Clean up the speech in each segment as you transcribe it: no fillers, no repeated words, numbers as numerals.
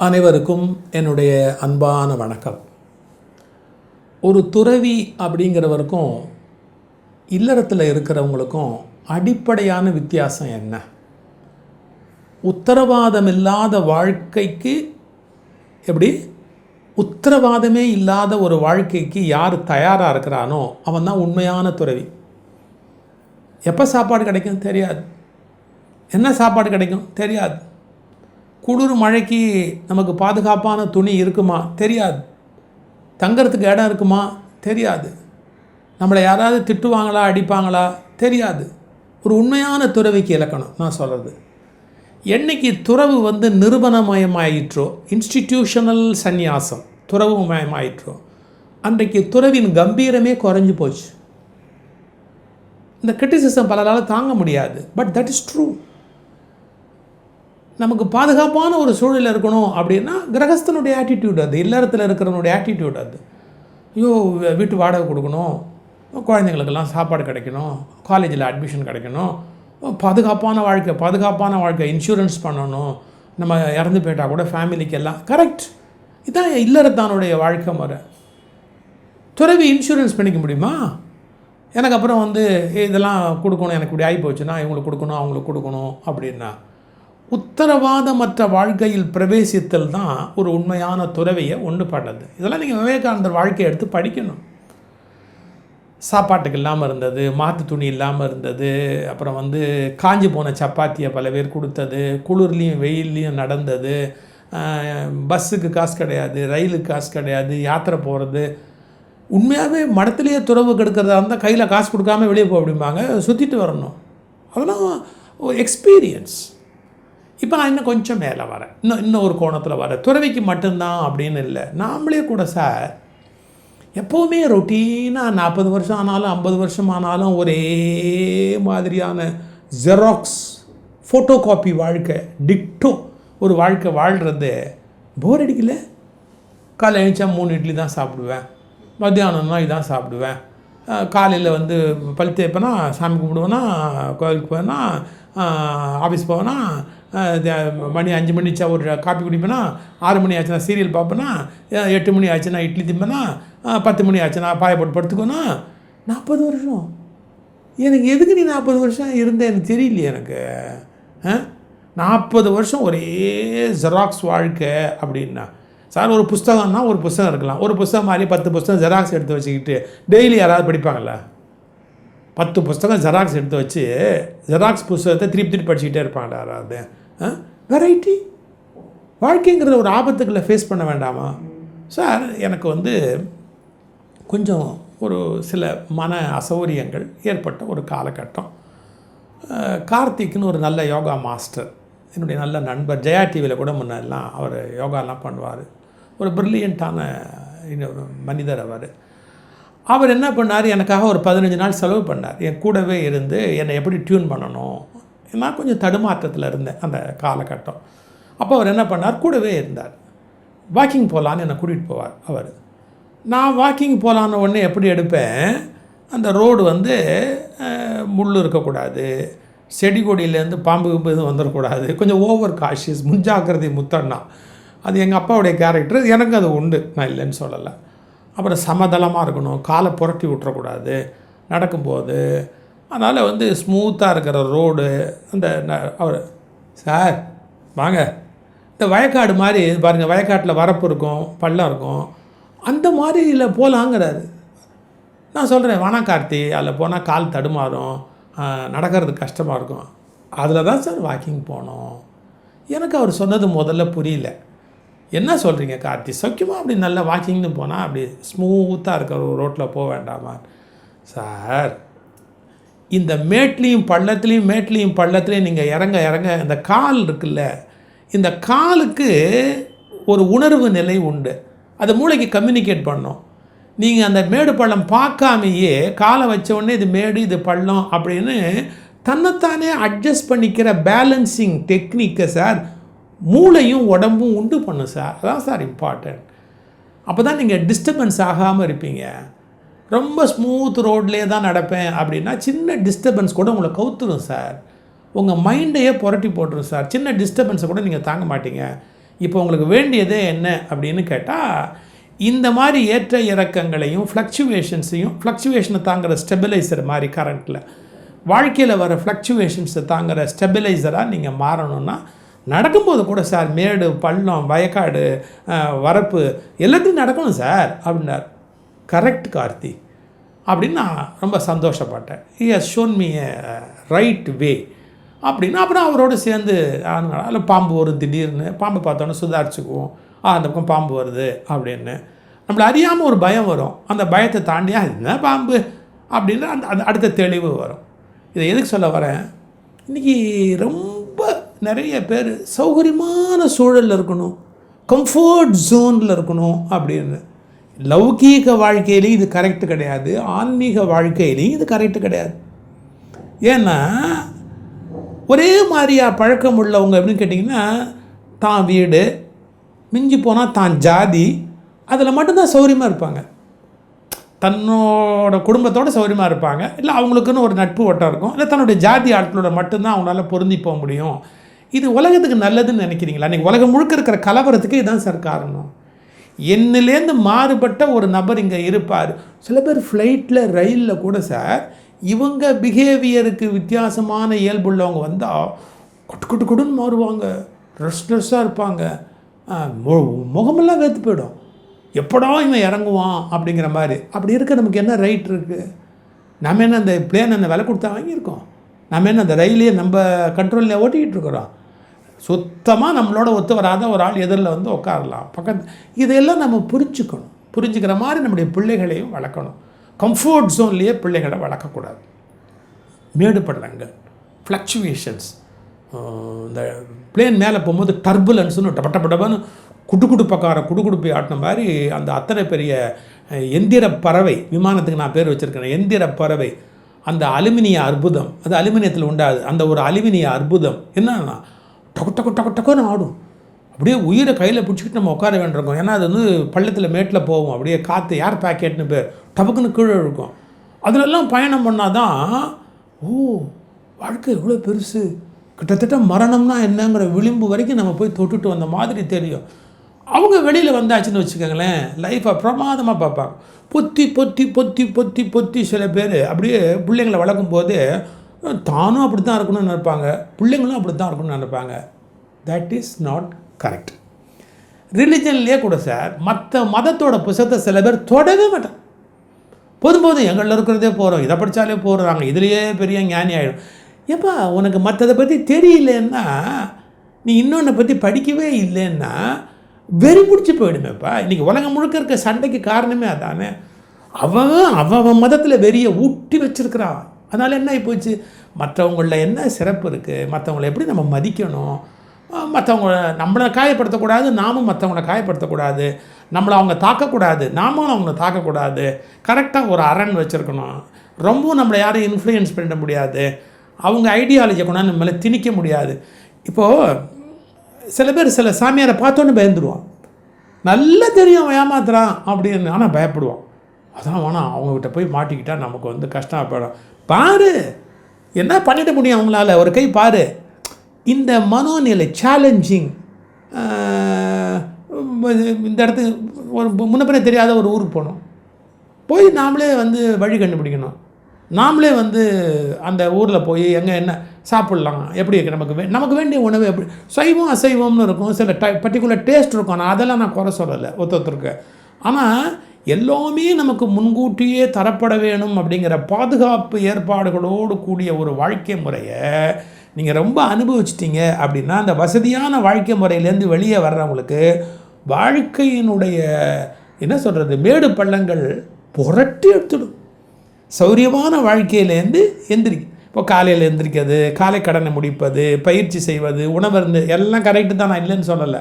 அனைவருக்கும் என்னுடைய அன்பான வணக்கம். ஒரு துறவி அப்படிங்கிறவருக்கும் இல்லறத்தில் இருக்கிறவங்களுக்கும் அடிப்படையான வித்தியாசம் என்ன? உத்தரவாதம் இல்லாத வாழ்க்கைக்கு எப்படி உத்தரவாதமே இல்லாத ஒரு வாழ்க்கைக்கு யார் தயாராக இருக்கிறானோ அவன் தான் உண்மையான துறவி. எப்போ சாப்பாடு கிடைக்கும் தெரியாது, என்ன சாப்பாடு கிடைக்கும் தெரியாது, குளிர் மழைக்கு நமக்கு பாதுகாப்பான துணி இருக்குமா தெரியாது, தங்கிறதுக்கு இடம் இருக்குமா தெரியாது, நம்மளை யாராவது திட்டுவாங்களா அடிப்பாங்களா தெரியாது. ஒரு உண்மையான துறவிக்கு இலக்கணம் நான் சொல்கிறது. என்னைக்கு துறவு நிறுவனமயமாயிற்றோ, இன்ஸ்டிடியூஷனல் சந்நியாசம் துறவு மயமாயிற்றோ, அன்றைக்கு துறவின் கம்பீரமே குறைஞ்சி போச்சு. இந்த கிரிட்டிசிசம் பலரால் தாங்க முடியாது, பட் தட் இஸ் ட்ரூ. நமக்கு பாதுகாப்பான ஒரு சூழலில் இருக்கணும் அப்படின்னா கிரகஸ்தனுடைய ஆட்டிடியூட் அது, இல்லறத்தில் இருக்கிறவனுடைய ஆட்டிடியூட் அது. ஐயோ வீட்டு வாடகை கொடுக்கணும், குழந்தைங்களுக்கெல்லாம் சாப்பாடு கிடைக்கணும், காலேஜில் அட்மிஷன் கிடைக்கணும், பாதுகாப்பான வாழ்க்கை இன்சூரன்ஸ் பண்ணணும், நம்ம இறந்து போயிட்டால் கூட ஃபேமிலிக்கு எல்லாம் கரெக்ட். இதான் இல்லறத்தானுடைய வாழ்க்கை முறை. துறவி இன்சூரன்ஸ் பண்ணிக்க முடியுமா? எனக்கு அப்புறம் இதெல்லாம் கொடுக்கணும், எனக்கு இப்படி ஆகி போச்சுன்னா இவங்களுக்கு கொடுக்கணும் அவங்களுக்கு கொடுக்கணும் அப்படின்னா, உத்தரவாதமற்ற வாழ்க்கையில் பிரவேசித்தல் தான் ஒரு உண்மையான துறவியை ஒன்று பண்ணது. இதெல்லாம் நீங்கள் விவேகானந்தர் வாழ்க்கையை எடுத்து படிக்கணும். சாப்பாட்டுக்கு இல்லாமல் இருந்தது, மாற்று துணி இல்லாமல் இருந்தது, அப்புறம் காஞ்சி போன சப்பாத்தியை பல பேர் கொடுத்தது, குளிர்லேயும் வெயில்லையும் நடந்தது, பஸ்ஸுக்கு காசு கிடையாது, ரயிலுக்கு காசு கிடையாது, யாத்திரை போகிறது. உண்மையாகவே மடத்துலேயே துறவு கெடுக்கிறதா இருந்தால் கையில் காசு கொடுக்காம வெளியே போக அப்படிம்பாங்க, சுற்றிட்டு வரணும். அதெல்லாம் ஒரு எக்ஸ்பீரியன்ஸ். இப்போ நான் இன்னும் கொஞ்சம் மேலே வரேன், இன்னும் ஒரு கோணத்தில் வரேன். துறவிக்கு மட்டும்தான் அப்படின்னு இல்லை, நாமளே கூட சார் எப்போவுமே ரொட்டீனாக 40 வருஷம் ஆனாலும் 50 வருஷம் ஆனாலும் ஒரே மாதிரியான ஜெராக்ஸ் ஃபோட்டோ காப்பி வாழ்க்கை, டிக்டோ ஒரு வாழ்க்கை வாழ்கிறது போர் அடிக்கல. காலை எழுந்தா 3 இட்லி தான் சாப்பிடுவேன், மத்தியானம்னா இதான் சாப்பிடுவேன், காலையில் பல் தேய்ப்பேனா, சாமி கும்பிடுவேனா, கோயிலுக்கு போவேனா, ஆஃபீஸ் போவேனா, மணி 5 மணி ஆச்சா ஒரு காப்பி குடிப்பேனா, 6 மணி ஆச்சுன்னா சீரியல் பார்ப்பேனா, 8 மணி ஆச்சுன்னா இட்லி திம்பேனா, 10 மணி ஆச்சுன்னா பாய போட்டு படுத்துக்கோனா. 40 வருஷம் எனக்கு எதுக்கு நீ 40 வருஷம் இருந்தேன் எனக்கு தெரியலையே. எனக்கு 40 வருஷம் ஒரே ஜெராக்ஸ் வாழ்க்கை அப்படின்னா சார், ஒரு புஸ்தகம்னா ஒரு புஸ்தகம் இருக்கலாம், ஒரு புஸ்தகம் மாதிரி 10 புஸ்தகம் ஜெராக்ஸ் எடுத்து வச்சுக்கிட்டு டெய்லி யாராவது படிப்பாங்கள்ல? 10 புஸ்தகம் ஜெராக்ஸ் எடுத்து வச்சு ஜெராக்ஸ் புஸ்தகத்தை திருப்பி படிச்சுக்கிட்டே இருப்பாங்களா யாராவது? வெரைட்டி வாழ்க்கைங்கிறத ஒரு ஆபத்துக்களை ஃபேஸ் பண்ண வேண்டாமா சார்? எனக்கு கொஞ்சம் ஒரு சில மன அசௌகரியங்கள் ஏற்பட்ட ஒரு காலகட்டம். கார்த்திக்னு ஒரு நல்ல யோகா மாஸ்டர், என்னுடைய நல்ல நண்பர், ஜெயா டிவியில் கூட முன்னெல்லாம் அவர் யோகாலாம் பண்ணுவார். ஒரு ப்ரில்லியண்ட்டான மனிதர் அவர் என்ன பண்ணார், எனக்காக ஒரு 15 நாள் செலவு பண்ணார். என் கூடவே இருந்து என்னை எப்படி டியூன் பண்ணணும், நான் கொஞ்சம் தடுமாற்றத்தில் இருந்தேன் அந்த காலகட்டம். அப்போ அவர் என்ன பண்ணார், கூடவே இருந்தார். வாக்கிங் போகலான்னு என்னை கூட்டிகிட்டு போவார் அவர். நான் வாக்கிங் போகலான்னு உடனே எப்படி எடுப்பேன், அந்த ரோடு முள் இருக்கக்கூடாது, செடி கொடியிலேருந்து பாம்பு எதுவும் வந்துடக்கூடாது, கொஞ்சம் ஓவர் காஷியஸ், முன்ஜாக்கிரதை முத்தண்ணா. அது எங்கள் அப்பாவுடைய கேரக்டர், எனக்கு அது உண்டு, நான் இல்லைன்னு சொல்லலை. அப்புறம் சமதளமாக இருக்கணும், காலை புரட்டி விட்டுறக்கூடாது நடக்கும்போது. அதனால் ஸ்மூத்தாக இருக்கிற ரோடு. அவர் சார் வாங்க, இந்த வயக்காடு மாதிரி பாருங்கள், வயக்காட்டில் வரப்பு இருக்கும், பள்ளம் இருக்கும், அந்த மாதிரியில் போகலாங்கிறாரு. நான் சொல்கிறேன், வேணாம் கார்த்தி, அதில் போனால் கால் தடுமாறும், நடக்கிறது கஷ்டமாக இருக்கும், அதில் தான் சார் வாக்கிங் போனோம். எனக்கு அவர் சொன்னது முதல்ல புரியல. என்ன சொல்கிறீங்க கார்த்தி, சௌக்கியமாக அப்படி நல்லா வாக்கிங்னு போனால் அப்படி ஸ்மூத்தாக இருக்கிற ஒரு ரோட்டில் போக வேண்டாமா சார்? இந்த மேட்லேயும் பள்ளத்துலேயும் நீங்கள் இறங்க இந்த கால் இருக்குல்ல, இந்த காலுக்கு ஒரு உணர்வு நிலை உண்டு, அது மூளைக்கு கம்யூனிகேட் பண்ணோம். நீங்கள் அந்த மேடு பள்ளம் பார்க்காமையே காலை வச்ச உடனே இது மேடு இது பள்ளம் அப்படின்னு தன்னைத்தானே அட்ஜஸ்ட் பண்ணிக்கிற பேலன்சிங் டெக்னிக்கை சார் மூளையும் உடம்பும் உண்டு பண்ணும் சார். அதான் சார் இம்பார்ட்டன்ட். அப்போ தான் நீங்கள் டிஸ்டர்பன்ஸ் ஆகாமல் இருப்பீங்க. ரொம்ப ஸ்மூத் ரோட்லேயே தான் நடப்பேன் அப்படின்னா சின்ன டிஸ்டர்பன்ஸ் கூட உங்களை கவுத்துடும் சார், உங்கள் மைண்டையே புரட்டி போட்டுரும் சார். சின்ன டிஸ்டர்பன்ஸை கூட நீங்கள் தாங்க மாட்டீங்க. இப்போ உங்களுக்கு வேண்டியதே என்ன அப்படின்னு கேட்டால், இந்த மாதிரி ஏற்ற இறக்கங்களையும் ஃப்ளக்சுவேஷனை தாங்குகிற ஸ்டெபிலைசர் மாதிரி கரண்ட்டில் வாழ்க்கையில் வர ஃப்ளக்சுவேஷன்ஸை தாங்குகிற ஸ்டெபிலைசராக நீங்கள் மாறணும்னா, நடக்கும்போது கூட சார் மேடு பள்ளம் வயக்காடு வரப்பு எல்லாத்தையும் நடக்கணும் சார் அப்படின்னார். கரெக்ட் கார்த்தி அப்படின்னு நான் ரொம்ப சந்தோஷப்பட்டேன். He has shown me a right way அப்படின்னு. அப்புறம் அவரோடு சேர்ந்து அதில் பாம்பு வரும், திடீர்னு பாம்பு பார்த்தோன்னே சுதாரிச்சுக்குவோம், அந்த பக்கம் பாம்பு வருது அப்படின்னு. நம்மளை அறியாமல் ஒரு பயம் வரும். அந்த பயத்தை தாண்டியா என்ன பாம்பு அப்படின்னு அந்த அடுத்த தெளிவு வரும். இதை எதுக்கு சொல்ல வரேன், இன்றைக்கி ரொம்ப நிறைய பேர் சௌகரியமான சூழலில் இருக்கணும், கம்ஃபர்ட் ஜோனில் இருக்கணும் அப்படின்னு. லௌகீக வாழ்க்கையிலையும் இது கரெக்டு கிடையாது, ஆன்மீக வாழ்க்கையிலையும் இது கரெக்டு கிடையாது. ஏன்னா ஒரே மாதிரியாக பழக்கம் உள்ளவங்க எப்படின்னு கேட்டிங்கன்னா, தான் வீடு மிஞ்சி போனால் தான் ஜாதி அதில் மட்டும்தான் சௌகரியமாக இருப்பாங்க, தன்னோட குடும்பத்தோடு சௌகரியமாக இருப்பாங்க, இல்லை அவங்களுக்குன்னு ஒரு நட்பு வட்டம் இருக்கும், இல்லை தன்னுடைய ஜாதி ஆட்களோட மட்டும்தான் அவங்களால பொருந்தி போக முடியும். இது உலகத்துக்கு நல்லதுன்னு நினைக்கிறீங்களா? இன்றைக்கி உலகம் முழுக்க இருக்கிற கலவரத்துக்கு இதுதான் சார் காரணம். என்னிலேருந்து மாறுபட்ட ஒரு நபர் இங்கே இருப்பார். சில பேர் ஃப்ளைட்டில் ரயிலில் கூட சார் இவங்க பிஹேவியருக்கு வித்தியாசமான இயல்புள்ளவங்க வந்தால் கொடுன்னு மாறுவாங்க, ரெஸ்ட்லெஸ்ஸாக இருப்பாங்க, முகமெல்லாம் வேத்து போயிடும், எப்படா இவன் இறங்குவான் அப்படிங்கிற மாதிரி. அப்படி இருக்க நமக்கு என்ன ரைட் இருக்குது? நம்ம என்ன அந்த பிளேன் அந்த விலை கொடுத்தா வாங்கியிருக்கோம்? நம்ம என்ன அந்த ரயிலே நம்ம கண்ட்ரோலில் ஓட்டிக்கிட்டு இருக்கிறோம்? சுத்தமாக நம்மளோட ஒத்து வராத ஒரு ஆள் எதிரில் வந்து உட்காரலாம் பக்கத்து. இதையெல்லாம் நம்ம புரிஞ்சுக்கிற மாதிரி நம்முடைய பிள்ளைகளையும் வளர்க்கணும். கம்ஃபர்ட் ஜோன்லேயே பிள்ளைகளை வளர்க்கக்கூடாது. மேடு பள்ளங்கள், ஃப்ளக்சுவேஷன்ஸ், இந்த பிளேன் மேலே போகும்போது டர்புலன்ஸ்னு டப்பட்டப்பட்டப்பான்னு குடுகுடுப்பை ஆட்டின மாதிரி அந்த அத்தனை பெரிய எந்திர பறவை, விமானத்துக்கு நான் பேர் வச்சுருக்கேன் எந்திர பறவை, அந்த அலுமினிய அற்புதம், அது அலுமினியத்தில் உண்டாது, அந்த ஒரு அலுமினிய அற்புதம் என்னன்னா டக்குன்னு ஆடும். அப்படியே உயிரை கையில் பிடிச்சிக்கிட்டு நம்ம உட்கார வேண்டியிருக்கோம். ஏன்னா அது வந்து பள்ளத்தில் மேட்டில் போகும், அப்படியே காற்று ஏர் பேக்கெட்னு பேர், டபக்குன்னு கீழே இருக்கும். அதிலெல்லாம் பயணம் பண்ணால் தான் வாழ்க்கை எவ்வளோ பெருசு, கிட்டத்தட்ட மரணம்னா என்னங்கிற விளிம்பு வரைக்கும் நம்ம போய் தொட்டுட்டு வந்த மாதிரி தெரியும். அவங்க வெளியில் வந்தாச்சுன்னு வச்சுக்கோங்களேன், லைஃப்பை பிரமாதமாக பார்ப்பாங்க. பொத்தி சில பேர் அப்படியே பிள்ளைங்களை வளர்க்கும் போது தானும் அப்படி தான் இருக்கணும்னு நினைப்பாங்க, பிள்ளைங்களும் அப்படி தான் இருக்கணும்னு நினைப்பாங்க. That is not correct. ரிலிஜன்லேயே கூட சார் மற்ற மதத்தோட புத்தகத்தை சில பேர் தொடவே மாட்டாங்க. போதும் எங்களில் இருக்கிறதே போகிறோம், இதை படித்தாலே போடுறாங்க, இதுலேயே பெரிய ஞானி ஆகிடும். ஏப்பா உனக்கு மற்றதை பற்றி தெரியலன்னா, நீ இன்னொன்றை பற்றி படிக்கவே இல்லைன்னா வெறி பிடிச்சி போயிடுமேப்பா. இன்றைக்கி உலகம் முழுக்க இருக்க சண்டைக்கு காரணமே அதானே. அவன் மதத்தில் வெறியை ஊட்டி வச்சுருக்கிறான். அதனால் என்ன ஆகிப்போச்சு, மற்றவங்களில் என்ன சிறப்பு இருக்குது, மற்றவங்களை எப்படி நம்ம மதிக்கணும், மற்றவங்கள நம்மளை காயப்படுத்தக்கூடாது, நாமும் மற்றவங்கள காயப்படுத்தக்கூடாது, நம்மளை அவங்க தாக்கக்கூடாது, நாமும் அவங்கள தாக்கக்கூடாது, கரெக்டாக ஒரு அரண் வச்சுருக்கணும், ரொம்பவும் நம்மளை யாரும் இன்ஃப்ளூயன்ஸ் பண்ணிட முடியாது, அவங்க ஐடியாலஜியை கொண்டாந்து நம்ம மேலே திணிக்க முடியாது. இப்போது சில பேர் சில சாமியாரை பார்த்தோன்னு பயந்துடுவான், நல்லா தெரியும் அவன் ஏமாத்துறான் அப்படின்னு, ஆனால் பயப்படுவான். அதான் வேணாம், அவங்ககிட்ட போய் மாட்டிக்கிட்டால் நமக்கு வந்து கஷ்டம் போயிடும். பாரு என்ன பண்ணிட முடியும் அவங்களால, ஒரு கை பாரு. இந்த மனோநிலை சேலஞ்சிங், இந்த இடத்துக்கு ஒரு முன்னப்பின தெரியாத ஒரு ஊருக்கு போகணும், போய் நாமளே வந்து வழி கண்டுபிடிக்கணும், நாமளே வந்து அந்த ஊரில் போய் எங்கே என்ன சாப்பிட்லாம், எப்படி இருக்குது, நமக்கு வேண்டிய உணவு எப்படி சைவம் அசைவம்னு இருக்கும், சில பர்டிகுலர் டேஸ்ட் இருக்கும். நான் அதெல்லாம் நான் குறை சொல்லலை ஒருத்தருக்கு. ஆனால் எல்லாமே நமக்கு முன்கூட்டியே தரப்பட வேணும் அப்படிங்கிற பாதுகாப்பு ஏற்பாடுகளோடு கூடிய ஒரு வாழ்க்கை முறையை நீங்கள் ரொம்ப அனுபவிச்சிட்டிங்க அப்படின்னா, அந்த வசதியான வாழ்க்கை முறையிலேருந்து வெளியே வர்றவங்களுக்கு வாழ்க்கையினுடைய என்ன சொல்கிறது மேடு பள்ளங்கள் புரட்டி எடுத்துடும். சௌரியமான வாழ்க்கையிலேருந்து இப்போ காலையில் எந்திரிக்கிறது, காலை கடனை முடிப்பது, பயிற்சி செய்வது, உணவு எல்லாம் கரெக்டு தான், நான் இல்லைன்னு சொல்லலை.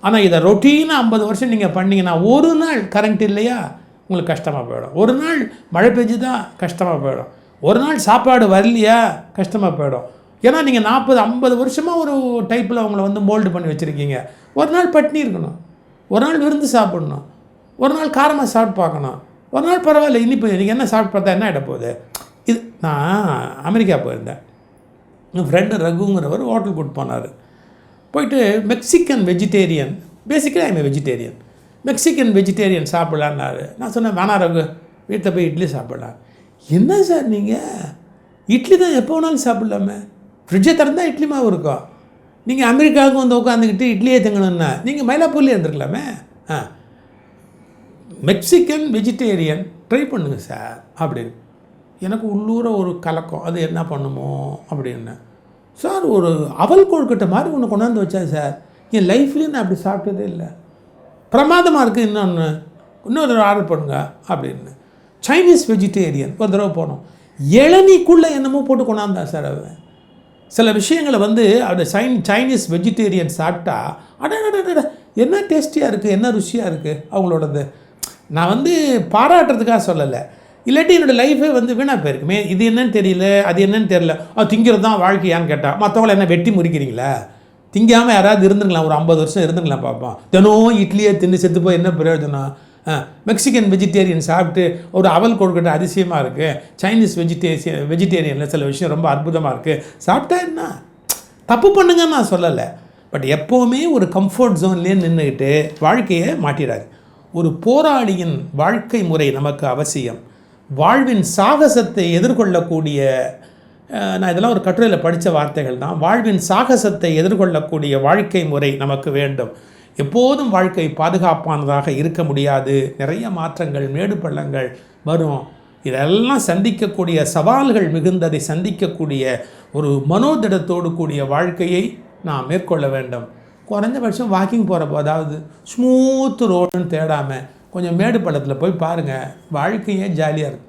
ஆனால் இதை ரொட்டீனாக 50 வருஷம் நீங்கள் பண்ணிங்கன்னா, ஒரு நாள் கரண்ட் இல்லையா உங்களுக்கு கஷ்டமாக போயிடும், ஒரு நாள் மழை பெஞ்சு தான் கஷ்டமாக போயிடும், ஒரு நாள் சாப்பாடு வரலையா கஷ்டமாக போயிடும். ஏன்னா நீங்கள் 40-50 வருஷமாக ஒரு டைப்பில் அவங்கள வந்து மோல்டு பண்ணி வச்சுருக்கீங்க. ஒரு நாள் பட்னி இருக்கணும், ஒரு நாள் விருந்து சாப்பிடணும், ஒரு நாள் காரமாக சாப்பிட்டு பார்க்கணும், ஒரு நாள் பரவாயில்ல இனிப்பு நீங்கள் என்ன சாப்பிட்டு பார்த்தா என்ன ஆகிட போகுது. இது நான் அமெரிக்கா போயிருந்தேன், என் ஃப்ரெண்டு ரகுங்கிறவர் ஹோட்டல் கூட்டு போனார். போயிட்டு Mexican vegetarian, basically I'm vegetarian, Mexican vegetarian சாப்பிட்லான்னாரு. நான் சொன்னேன் வேணாம் ரகு, வீட்டில் போய் இட்லி சாப்பிட்லாம். என்ன சார் நீங்கள் இட்லி தான் எப்போ வேணாலும் சாப்பிட்லாமே, ஃப்ரிட்ஜை திறந்தால் இட்லி மாவு இருக்கும். நீங்கள் அமெரிக்காவுக்கு வந்து உட்காந்துக்கிட்டு இட்லியே தங்கணுன்னா நீங்கள் மயிலாப்பூர்லேயே இருந்துருக்கலாமே. மெக்சிகன் வெஜிடேரியன் ட்ரை பண்ணுங்கள் சார் அப்படின்னு. எனக்கு உள்ளூர ஒரு கலக்கம், அது என்ன பண்ணுமோ அப்படின்னு. சார் ஒரு அவல் கொழுக்கட்டை மாதிரி ஒன்று கொண்டாந்து வச்சா சார், என் லைஃப்லேயும் நான் அப்படி சாப்பிட்டதே இல்லை, பிரமாதமாக இருக்குது, இன்னொரு தடவை ஆர்டர் பண்ணுங்க அப்படின்னு. சைனீஸ் வெஜிடேரியன் ஒரு தடவை போனோம், இளநீக்குள்ளே என்னமோ போட்டு கொண்டாந்தான் சார் அவன். சில விஷயங்களை வந்து அந்த சைனீஸ் வெஜிடேரியன் சாப்பிட்டா அட என்ன டேஸ்டியாக இருக்குது, என்ன ருசியாக இருக்குது அவங்களோடது. நான் வந்து பாராட்டுறதுக்காக சொல்லலை, இல்லாட்டி என்னோடய லைஃபே வந்து வீணாக போயிருக்குமே. இது என்னன்னு தெரியல, அது என்னன்னு தெரியல. திங்கிறது தான் வாழ்க்கையான்னு கேட்டால் மற்றவங்கள என்ன வெட்டி முறிக்கிறீங்களா? திங்காமல் யாராவது இருந்துங்களா, ஒரு 50 வருஷம் இருந்துங்களா பார்ப்போம். தினம் இட்லியே தின்னு செத்து போய் என்ன பிரயோஜனம்? மெக்சிகன் வெஜிடேரியன் சாப்பிட்டு ஒரு அவல் கொழுக்கட்டை அதிசயமாக இருக்குது, சைனீஸ் வெஜிடேரியனில் சில விஷயம் ரொம்ப அற்புதமாக இருக்குது, சாப்பிட்டா என்ன தப்பு பண்ணுங்கன்னு நான் சொல்லலை. பட் எப்போவுமே ஒரு கம்ஃபர்ட் ஜோன்லேயே நின்றுக்கிட்டு வாழ்க்கையை மாட்டிடாது. ஒரு போராளியின் வாழ்க்கை முறை நமக்கு அவசியம். வாழ்வின் சாகசத்தை எதிர்கொள்ளக்கூடிய, நான் இதெல்லாம் ஒரு கட்டுரையில் படித்த வார்த்தைகள் தான், வாழ்வின் சாகசத்தை எதிர்கொள்ளக்கூடிய வாழ்க்கை முறை நமக்கு வேண்டும். எப்போதும் வாழ்க்கை பாதுகாப்பானதாக இருக்க முடியாது, நிறைய மாற்றங்கள் மேடு பள்ளங்கள் வரும். இதெல்லாம் சந்திக்கக்கூடிய சவால்கள் மிகுந்ததை சந்திக்கக்கூடிய ஒரு மனோதிடத்தோடு கூடிய வாழ்க்கையை நாம் மேற்கொள்ள வேண்டும். குறைஞ்சபட்சம் வாக்கிங் போகிறப்போ, அதாவது ஸ்மூத் ரோடுன்னு தேடாமல் கொஞ்சம் மேடு பள்ளத்தில் போய் பாருங்கள், வாழ்க்கையே ஜாலியாக இருக்கும்.